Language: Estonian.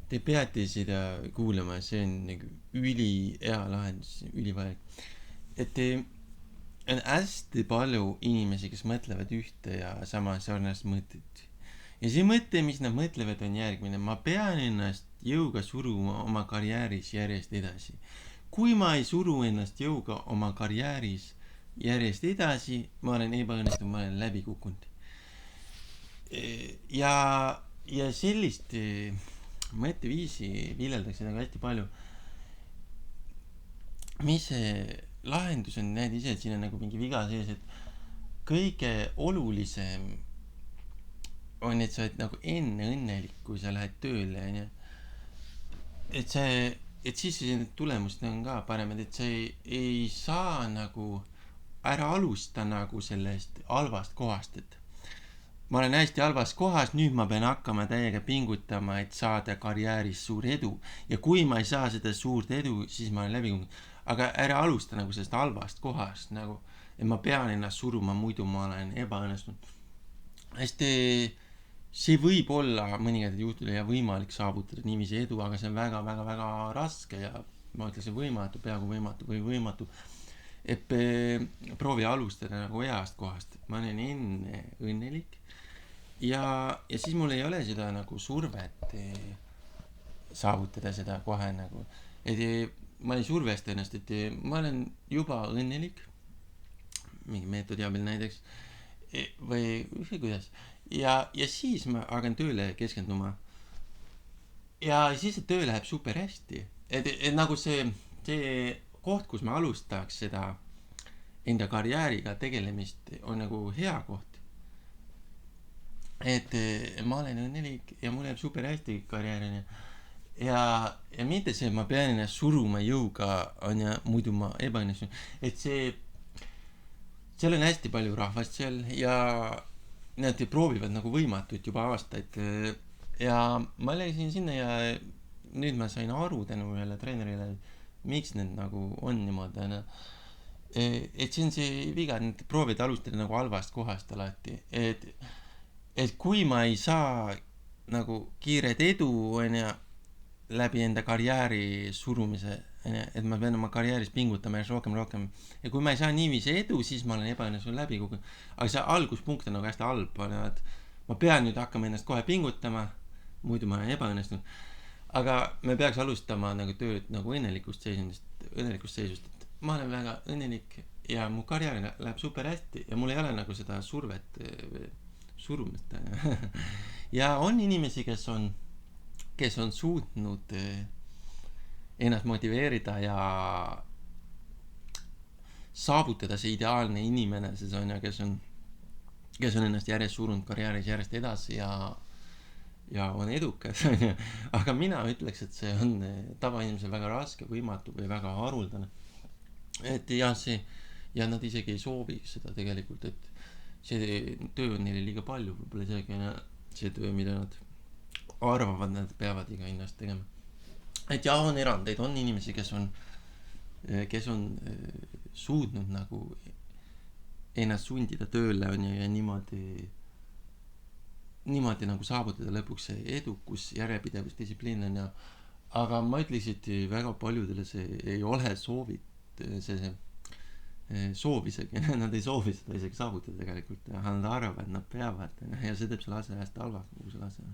te peate seda kuulama, see on nagu ülihea lahendus, ülivajalik. Et on hästi palju inimesi, kes mõtlevad ühte ja sama sarnast mõtet. Ja see mõte, mis nad mõtlevad, on järgmine. Ma pean ennast jõuga suruma oma karjääris järjest edasi. Kui ma ei suru ennast jõuga oma karjääris järjest edasi, ma olen ebaõnnestunud, ma olen läbi kukkunud. Ja, ja sellist mõtteviisi viljeldakse nagu hästi palju. Mis see lahendus on, näed ise, et siin on nagu mingi viga sees, et kõige olulisem on, et sa oled nagu enne õnnelik, kui sa lähed tööle, onju. Et see, et siis need tulemused on ka paremad, et sa ei saa nagu ära alusta nagu sellest halvast kohast, et ma olen hästi halvas kohas, nüüd ma pean hakkama täiega pingutama, et saada karjääris suur edu. Ja kui ma ei saa seda suurt edu, siis ma olen läbi kukkunud. Aga ära alusta nagu sellest halvast kohast, nagu, et ma pean ennast suruma, muidu ma olen ebaõnnestunud. Hästi, see võib olla mõningatel juhtudel ja võimalik saavutada niiviisi edu, aga see on väga raske ja ma ütleksin võimatu, peaaegu võimatu või võimatu. Et proovi alustada nagu heast kohast. Ma olen enne õnnelik ja siis mul ei ole seda nagu survet saavutada seda kohe nagu. Et ma ei survesta ennast, et ma olen juba õnnelik mingi meetodi abil näiteks või kuidas. Ja siis ma hakkan tööle keskenduma. Ja siis see töö läheb super hästi. Et nagu see koht, kus ma alustaks seda enda karjääriga tegelemist, on nagu hea koht. Et ma olen õnnelik ja mul läheb super hästi karjäärini. Ja mitte see, ma pean ennast suruma jõuga, on ja muidu ma ebaõnnestun. Et seal on hästi palju rahvast seal ja nad proovivad nagu võimatut juba aastaid. Ja ma läksin sinna ja nüüd ma sain aru tänu ühele treenerile, miks need nagu on niimoodi. Et see on see viga, et nad proovivad alustada nagu halvast kohast alati. Et kui ma ei saa nagu kiiret edu, on ja läbi enda karjääri surumise, et ma pean oma karjääris pingutama ja rohkem. Ja kui ma ei saa niiviisi edu, siis ma olen ebaõnnestunud läbi kogu. Aga see alguspunkt on nagu hästi halb. Ma pean nüüd hakkama ennast kohe pingutama, muidu ma olen ebaõnnestunud. Aga me peaks alustama nagu tööd nagu õnnelikust seisust. Et ma olen väga õnnelik ja mu karjäär läheb super hästi ja mul ei ole nagu seda survet surumist. Ja on inimesi, kes on suutnud ennast motiveerida ja saavutada see ideaalne inimene, see on ja kes on ennast järjest surunud karjääris järjest edasi ja on edukas. Aga mina ütleks, et see on tavainimesel väga raske, võimatu või väga haruldane. Et ja nad isegi ei soovi seda tegelikult, et see töö on neile liiga palju, võib-olla isegi see töö, mida nad arvavad, nad peavad iga hinnast tegema. Et jah, on erandeid, on inimesi, kes on suutnud nagu ennast sundida tööle on ja niimoodi nagu saavutada lõpuks see edukus, järjepidevus, distsipliin on ja aga ma ütleksin, et väga paljudele see ei ole see soov isegi, nad ei soovi seda isegi saavutada tegelikult ja nad arvavad, et nad peavad ja see teeb selle asja hästi halvaks, kogu selle asja.